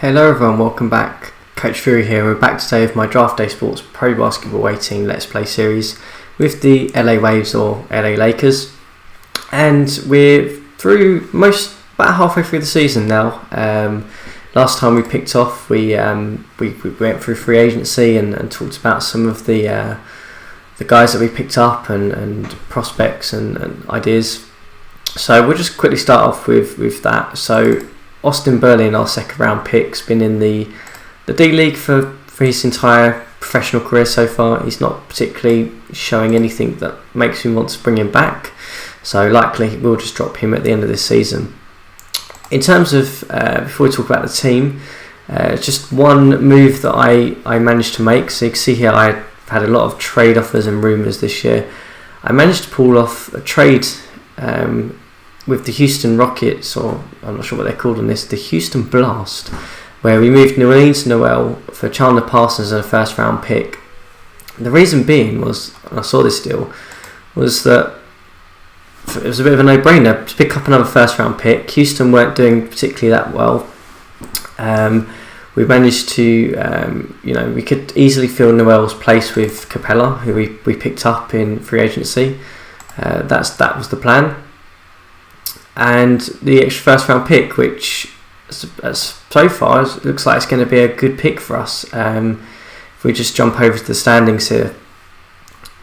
Hello everyone, welcome back. Coach Fury here. We're back today with my Draft Day Sports Pro Basketball Waiting Let's Play series with the LA Waves or LA Lakers. And we're through about halfway through the season now. Last time we picked off, we went through free agency and talked about some of the guys that we picked up and prospects and ideas. So we'll just quickly start off with that. So Austin Berlin, our second round pick, has been in the D League for his entire professional career so far. He's not particularly showing anything that makes me want to bring him back, so likely we'll just drop him at the end of this season. In terms of, before we talk about the team, just one move that I managed to make. So you can see here I've had a lot of trade offers and rumours this year. I managed to pull off a trade with the Houston Rockets, or I'm not sure what they're called on this, the Houston Blast, where we moved Nerlens Noel for Chandler Parsons and a first round pick. The reason being was, and I saw this deal, was that it was a bit of a no-brainer to pick up another first round pick. Houston weren't doing particularly that well. We managed to, we could easily fill Noel's place with Capella, who we picked up in free agency. That was the plan. And the extra first round pick, which so far looks like it's going to be a good pick for us. If we just jump over to the standings here,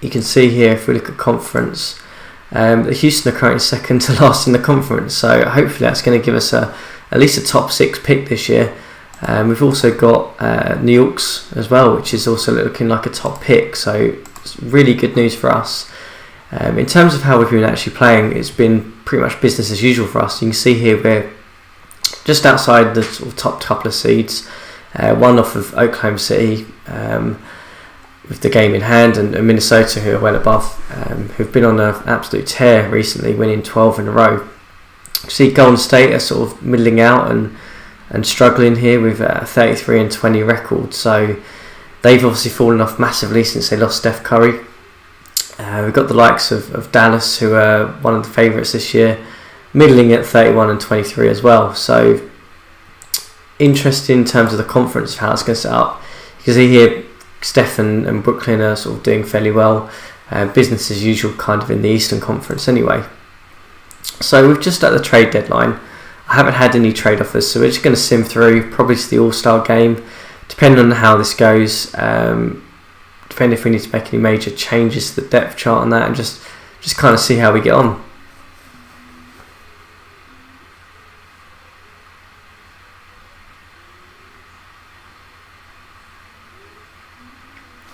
you can see here, if we look at conference, the Houston are currently second to last in the conference, so hopefully that's going to give us at least a top 6 pick this year. We've also got New York's as well, which is also looking like a top pick, so it's really good news for us. In terms of how we've been actually playing, it's been pretty much business as usual for us. You can see here we're just outside the sort of top couple of seeds, one off of Oklahoma City with the game in hand, and Minnesota, who are well above, who've been on an absolute tear recently, winning 12 in a row. You see Golden State are sort of middling out and struggling here with a 33 and 20 record, so they've obviously fallen off massively since they lost Steph Curry. We've got the likes of Dallas, who are one of the favourites this year, middling at 31 and 23 as well. So interesting in terms of the conference, how it's going to set up. You can see here Steph and Brooklyn are sort of doing fairly well. Business as usual kind of in the Eastern Conference anyway. So we're just at the trade deadline. I haven't had any trade offers, so we're just going to sim through, probably to the All-Star game, depending on how this goes. Depending if we need to make any major changes to the depth chart on that, and just kind of see how we get on.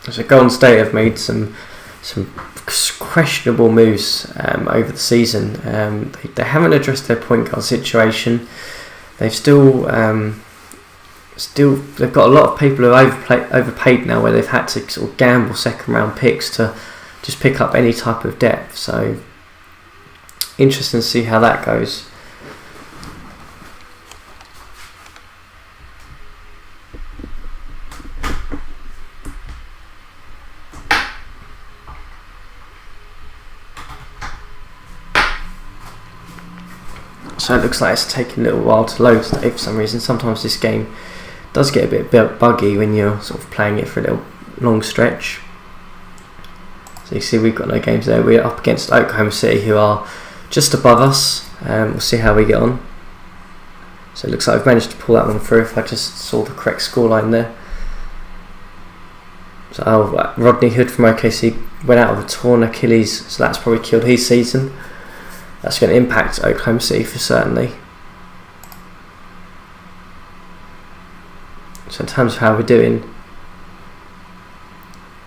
So Golden State have made some questionable moves over the season. They haven't addressed their point guard situation. They've still they've got a lot of people who are overpaid now, where they've had to sort of gamble second round picks to just pick up any type of depth. So interesting to see how that goes. So it looks like it's taking a little while to load today for some reason. Sometimes this game does get a bit buggy when you're sort of playing it for a little long stretch. So you see we've got no games there. We're up against Oklahoma City, who are just above us. We'll see how we get on. So it looks like I've managed to pull that one through if I just saw the correct scoreline there. So Rodney Hood from OKC went out with a torn Achilles, so that's probably killed his season. That's going to impact Oklahoma City for certainly. So in terms of how we're doing,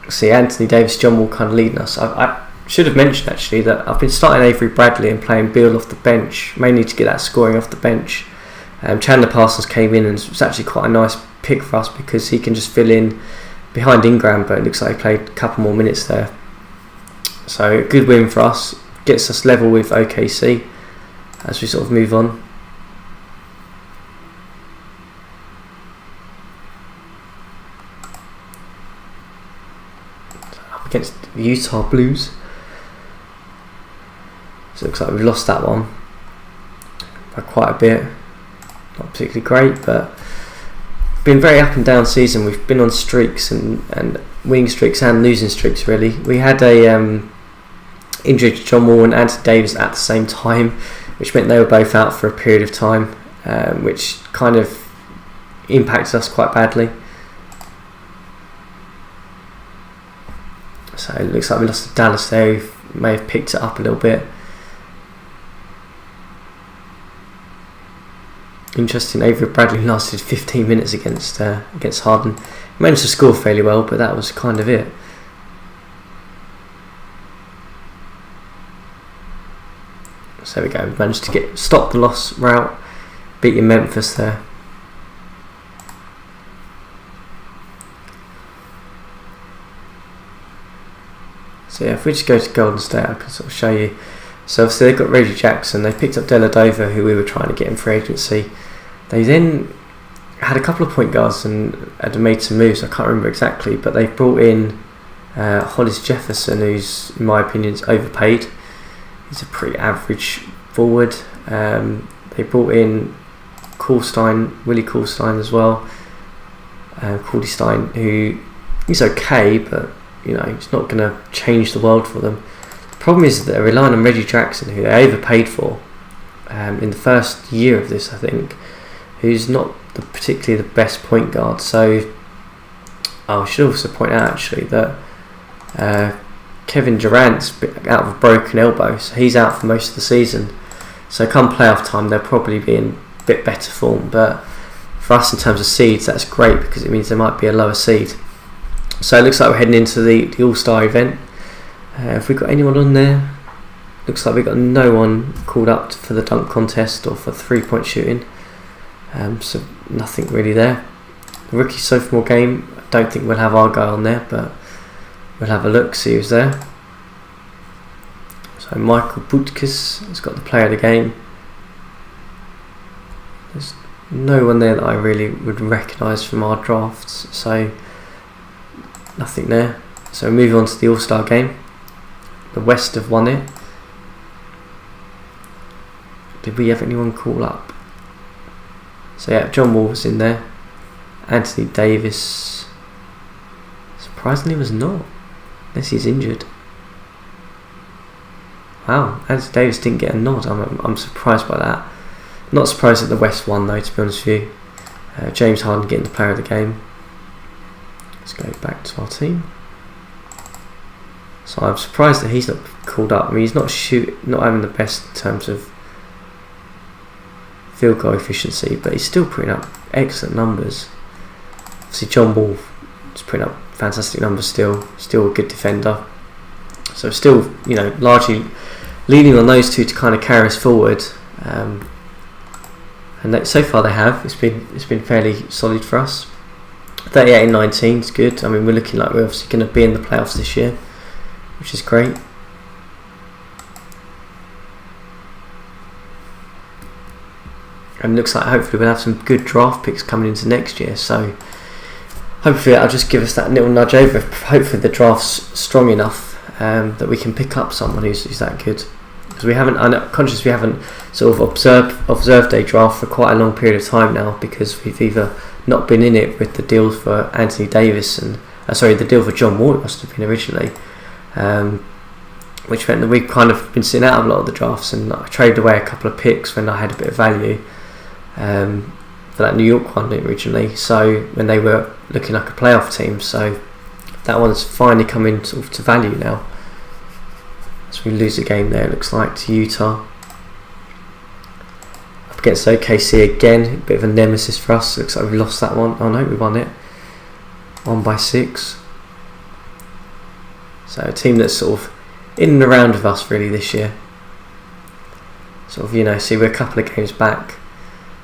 see Anthony Davis, John Wall kind of leading us. I should have mentioned actually that I've been starting Avery Bradley and playing Beal off the bench, mainly to get that scoring off the bench. Chandler Parsons came in and was actually quite a nice pick for us because he can just fill in behind Ingram, but it looks like he played a couple more minutes there. So a good win for us, gets us level with OKC as we sort of move on. Against the Utah Blues. So it looks like we've lost that one by quite a bit. Not particularly great, but been very up and down season. We've been on streaks and winning streaks and losing streaks really. We had a injury to John Wall and Anthony Davis at the same time, which meant they were both out for a period of time, which kind of impacted us quite badly. So it looks like we lost to Dallas there, who may have picked it up a little bit. Interesting, Avery Bradley lasted 15 minutes against Harden. He managed to score fairly well, but that was kind of it. So there we go, we managed to stop the loss route, beating Memphis there. So yeah, if we just go to Golden State, I can sort of show you. So obviously they've got Reggie Jackson, they picked up Dellavedova, who we were trying to get in free agency. They then had a couple of point guards and had made some moves, I can't remember exactly, but they brought in Hollis Jefferson, who's in my opinion is overpaid. He's a pretty average forward. They brought in Willie Caulstein as well. Cordy Stein, who is okay, but you know, it's not going to change the world for them. The problem is that they're relying on Reggie Jackson, who they overpaid for in the first year of this, I think, who's not particularly the best point guard. So I should also point out actually that Kevin Durant's out of a broken elbow, so he's out for most of the season. So come playoff time, they'll probably be in a bit better form. But for us in terms of seeds, that's great because it means there might be a lower seed. So it looks like we're heading into the All-Star event. Have we got anyone on there? Looks like we've got no one called up for the dunk contest or for 3-point shooting. So nothing really there. The rookie sophomore game, I don't think we'll have our guy on there, but we'll have a look, see who's there. So Michael Butkus has got the player of the game. There's no one there that I really would recognise from our drafts, so nothing there. So moving on to the All-Star game. The West have won it. Did we have anyone call up? So yeah, John Wall was in there. Anthony Davis surprisingly was not, unless he's injured. Wow, Anthony Davis didn't get a nod. I'm surprised by that. Not surprised that the West won though, to be honest with you. James Harden getting the player of the game. Let's go back to our team. So I'm surprised that he's not called up. I mean, he's not having the best in terms of field goal efficiency, but he's still putting up excellent numbers. Obviously, John Wall is putting up fantastic numbers still a good defender. So still, you know, largely leaning on those two to kind of carry us forward. And so far they have. It's been fairly solid for us. 38-19 is good. I mean, we're looking like we're obviously going to be in the playoffs this year, which is great. And it looks like hopefully we'll have some good draft picks coming into next year. So hopefully that'll just give us that little nudge over. Hopefully the draft's strong enough that we can pick up someone who's that good. Because we haven't sort of observed a draft for quite a long period of time now, because we've either not been in it with the deal for Anthony Davis and the deal for John Wall, it must have been originally, which meant that we've kind of been sitting out of a lot of the drafts, and I traded away a couple of picks when I had a bit of value for that New York one originally, so when they were looking like a playoff team. So that one's finally coming sort of to value now. So we lose a game there, it looks like, to Utah. Up against OKC again, a bit of a nemesis for us. Looks like we lost that one. Oh no, we won it. 1-6. So a team that's sort of in and around with us really this year. Sort of, you know, see, we're a couple of games back.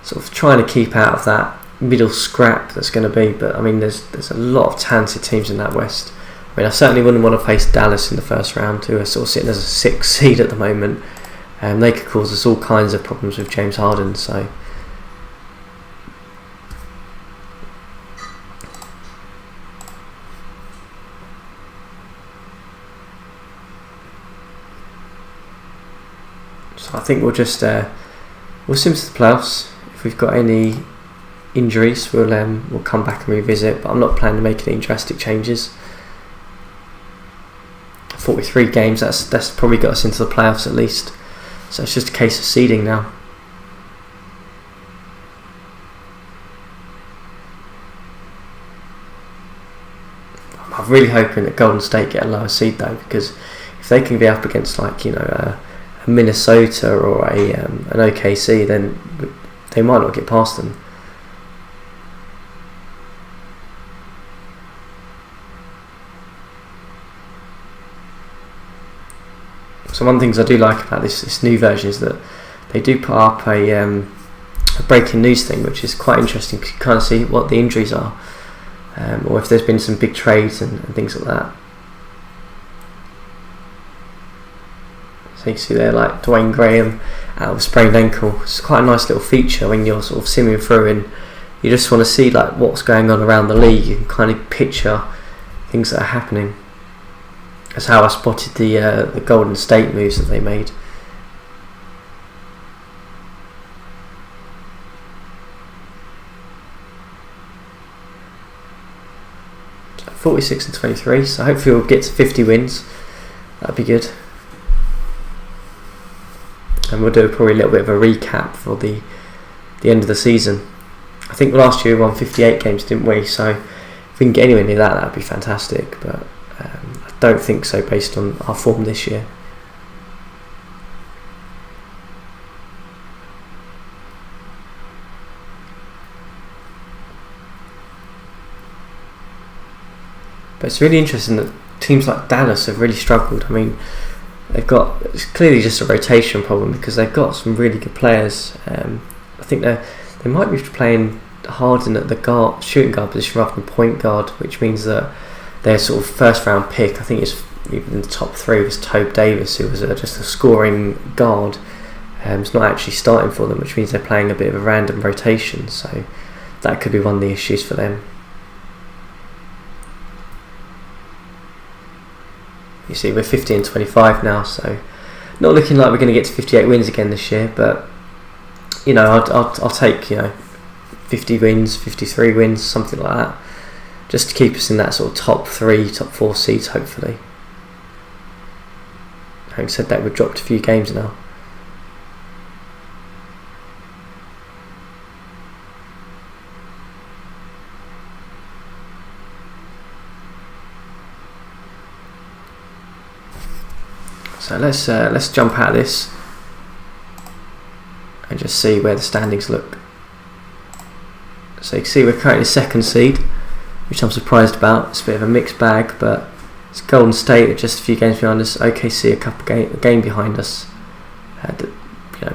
Sort of trying to keep out of that middle scrap that's going to be. But I mean, there's a lot of talented teams in that West. I mean, I certainly wouldn't want to face Dallas in the first round, who are sort of sitting as a 6th seed at the moment. They could cause us all kinds of problems with James Harden. So I think we'll just we'll sim to the playoffs. If we've got any injuries, we'll come back and revisit, but I'm not planning to make any drastic changes. 43 games, that's probably got us into the playoffs at least, so it's just a case of seeding now. I'm really hoping that Golden State get a lower seed though, because if they can be up against like a Minnesota or an OKC, then they might not get past them. So one of the things I do like about this new version is that they do put up a breaking news thing, which is quite interesting because you kind of see what the injuries are, or if there's been some big trades and things like that. So you see there, like Dwayne Graham out of a sprained ankle. It's quite a nice little feature when you're sort of simming through and you just want to see like what's going on around the league. You can kind of picture things that are happening. That's how I spotted the Golden State moves that they made. So 46 and 23, so hopefully we'll get to 50 wins. That'd be good. And we'll do probably a little bit of a recap for the end of the season. I think last year we won 58 games, didn't we? So if we can get anywhere near that, that'd be fantastic. But I don't think so based on our form this year. But it's really interesting that teams like Dallas have really struggled. I mean, it's clearly just a rotation problem because they've got some really good players. I think they might be playing Harden at the shooting guard position rather than point guard, which means that their sort of first round pick, I think it's even in the top 3, was Tobe Davis, who was just a scoring guard. It's not actually starting for them, which means they're playing a bit of a random rotation, so that could be one of the issues for them. You see, we're 50 and 25 now, so not looking like we're going to get to 58 wins again this year, but I'll take 50 wins, 53 wins, something like that, just to keep us in that sort of top 3, top 4 seeds, hopefully. Having said that, we've dropped a few games now. So let's jump out of this and just see where the standings look. So you can see we're currently second seed, which I'm surprised about. It's a bit of a mixed bag, but it's Golden State just a few games behind us, OKC a game behind us.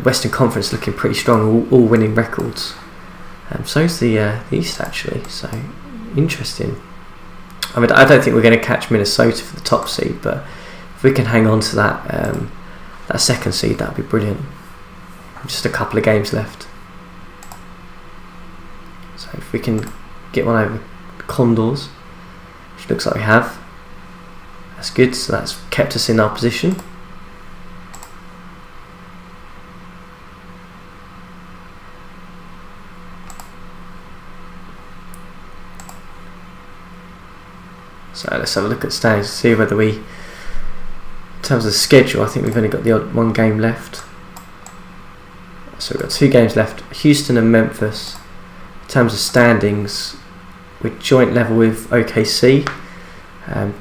Western Conference looking pretty strong, all winning records. So is the East actually, so interesting. I mean, I don't think we're going to catch Minnesota for the top seed, but if we can hang on to that second seed, that'd be brilliant. Just a couple of games left. So if we can get one over Condors, which looks like we have, that's good. So that's kept us in our position. So let's have a look at standings, see whether we, in terms of the schedule, I think we've only got the odd one game left. So we've got 2 games left, Houston and Memphis. In terms of standings, we're joint level with OKC.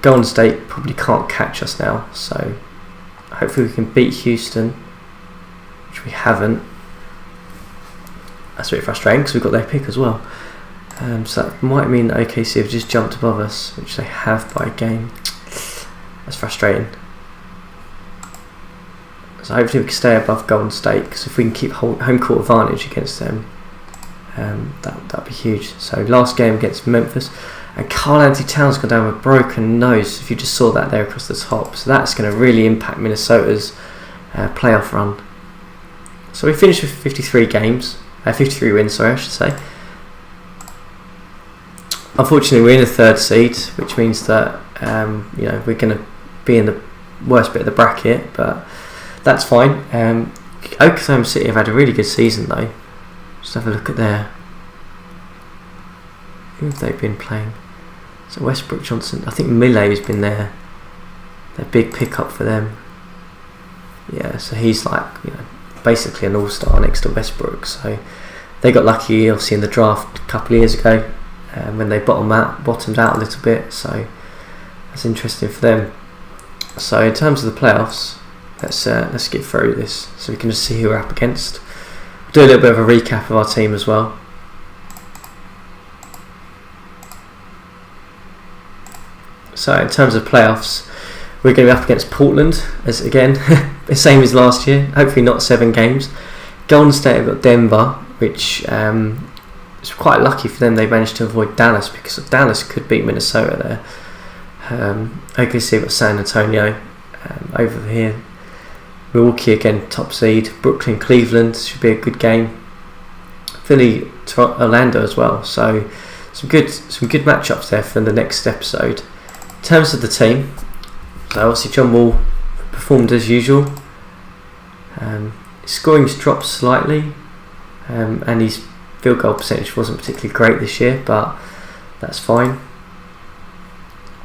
Golden State probably can't catch us now, so hopefully we can beat Houston, which we haven't. That's a bit frustrating because we've got their pick as well. So that might mean that OKC have just jumped above us, which they have by a game. That's frustrating. So hopefully we can stay above Golden State, because if we can keep home court advantage against them, that'd be huge. So last game against Memphis, and Karl-Anthony Towns gone down with a broken nose, if you just saw that there across the top. So that's going to really impact Minnesota's playoff run. So we finished with 53 wins, I should say. Unfortunately, we're in the 3rd seed, which means that we're going to be in the worst bit of the bracket, but that's fine. Oklahoma City have had a really good season though. Just have a look at their Who have they been playing? So Westbrook, Johnson. I think Millet's been their big pickup for them. Yeah, so he's like, basically an all-star next to Westbrook. So they got lucky, obviously, in the draft a couple of years ago when they bottomed out a little bit. So that's interesting for them. So in terms of the playoffs, let's get through this so we can just see who we're up against. We'll do a little bit of a recap of our team as well. So in terms of playoffs, we're going to be up against Portland, as again, the same as last year, hopefully not 7 games. Golden State have got Denver, which is quite lucky for them. They managed to avoid Dallas, because Dallas could beat Minnesota there. OKC have got San Antonio over here. Milwaukee again, top seed. Brooklyn, Cleveland should be a good game. Philly, Orlando as well. So some good matchups there for the next episode. In terms of the team, so obviously John Wall performed as usual. Scoring's dropped slightly, and his field goal percentage wasn't particularly great this year, but that's fine.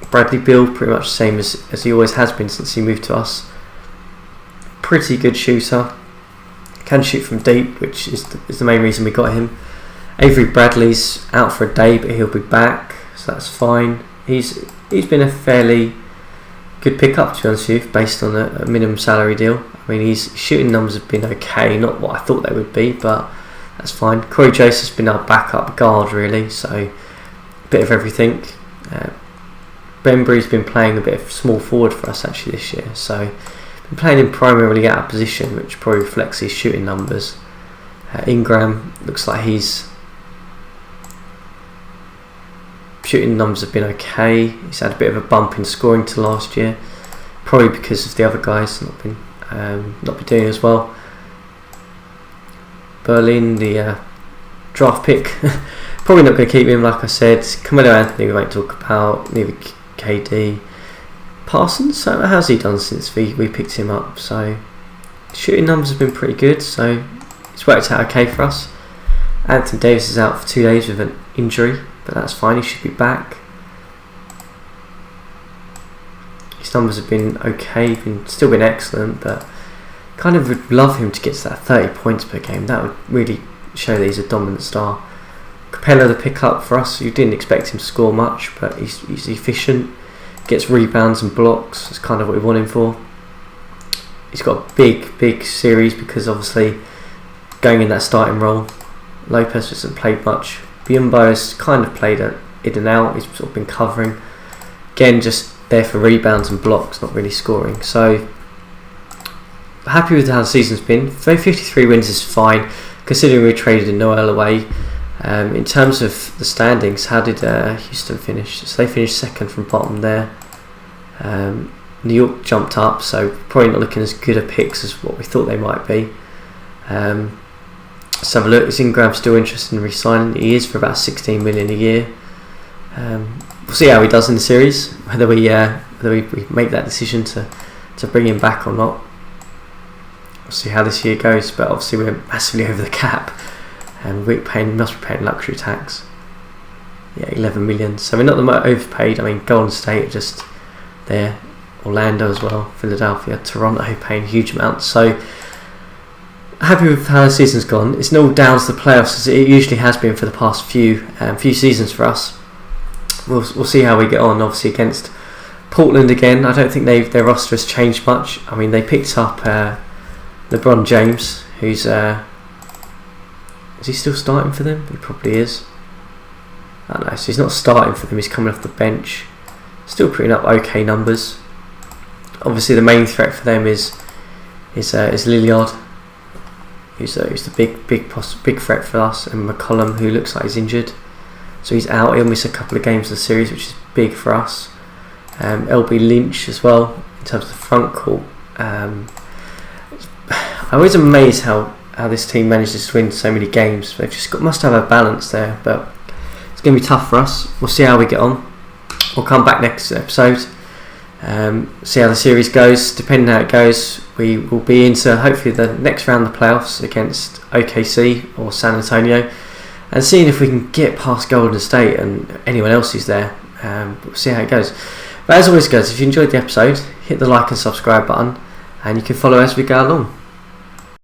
Bradley Beal, pretty much the same as he always has been since he moved to us. Pretty good shooter, can shoot from deep, which is the main reason we got him. Avery Bradley's out for a day, but he'll be back, so that's fine. He's been a fairly good pickup, to be honest with you, based on a minimum salary deal. I mean, his shooting numbers have been okay, not what I thought they would be, but that's fine. Corey Joseph's been our backup guard, really, so a bit of everything. Bembry's been playing a bit of small forward for us actually this year, so been playing him primarily out of position, which probably reflects his shooting numbers. Ingram looks like his shooting numbers have been okay. He's had a bit of a bump in scoring to last year, probably because of the other guys not been doing as well. Berlin, the draft pick, probably not going to keep him, like I said. Carmelo Anthony we won't talk about, neither KD. Parsons, so how's he done since we picked him up? So shooting numbers have been pretty good, so it's worked out okay for us. Anthony Davis is out for 2 days with an injury, but that's fine, he should be back. His numbers have been okay, still been excellent, but kind of would love him to get to that 30 points per game. That would really show that he's a dominant star. Capella, the pickup for us, you didn't expect him to score much, but he's efficient, gets rebounds and blocks. That's kind of what we want him for. He's got a big series because obviously going in that starting role. Lopez hasn't played much. Biyombo has kind of played it in and out. He's sort of been covering. Again, just there for rebounds and blocks, not really scoring. So happy with how the season's been. 53 wins is fine, considering we traded Noel away. In terms of the standings, how did Houston finish? So they finished second from bottom there. New York jumped up, so probably not looking as good a picks as what we thought they might be. Let's have a look. Is Ingram still interested in re-signing? He is for about 16 million a year. We'll see how he does in the series, whether we make that decision to bring him back or not. We'll see how this year goes, but obviously we're massively over the cap, and we must be paying luxury tax. Yeah, 11 million. So we're not the most overpaid. I mean, Golden State are just there, Orlando as well, Philadelphia, Toronto paying huge amounts. So happy with how the season's gone. It's not all down to the playoffs as it usually has been for the past few seasons for us. We'll see how we get on. Obviously against Portland again, I don't think their roster has changed much. I mean, they picked up LeBron James, who's is he still starting for them? He probably is. I don't know. So he's not starting for them. He's coming off the bench. Still putting up okay numbers. Obviously, the main threat for them is Lillard, who's the big threat for us, and McCollum, who looks like he's injured, so he's out. He'll miss a couple of games of the series, which is big for us. LB Lynch as well in terms of the front court. I'm always amazed how this team manages to win so many games. They've just must have a balance there, but it's going to be tough for us. We'll see how we get on. We'll come back next episode, see how the series goes. Depending on how it goes, we will be into hopefully the next round of the playoffs against OKC or San Antonio, and seeing if we can get past Golden State and anyone else who's there. We'll see how it goes. But as always, guys, if you enjoyed the episode, hit the like and subscribe button, and you can follow as we go along.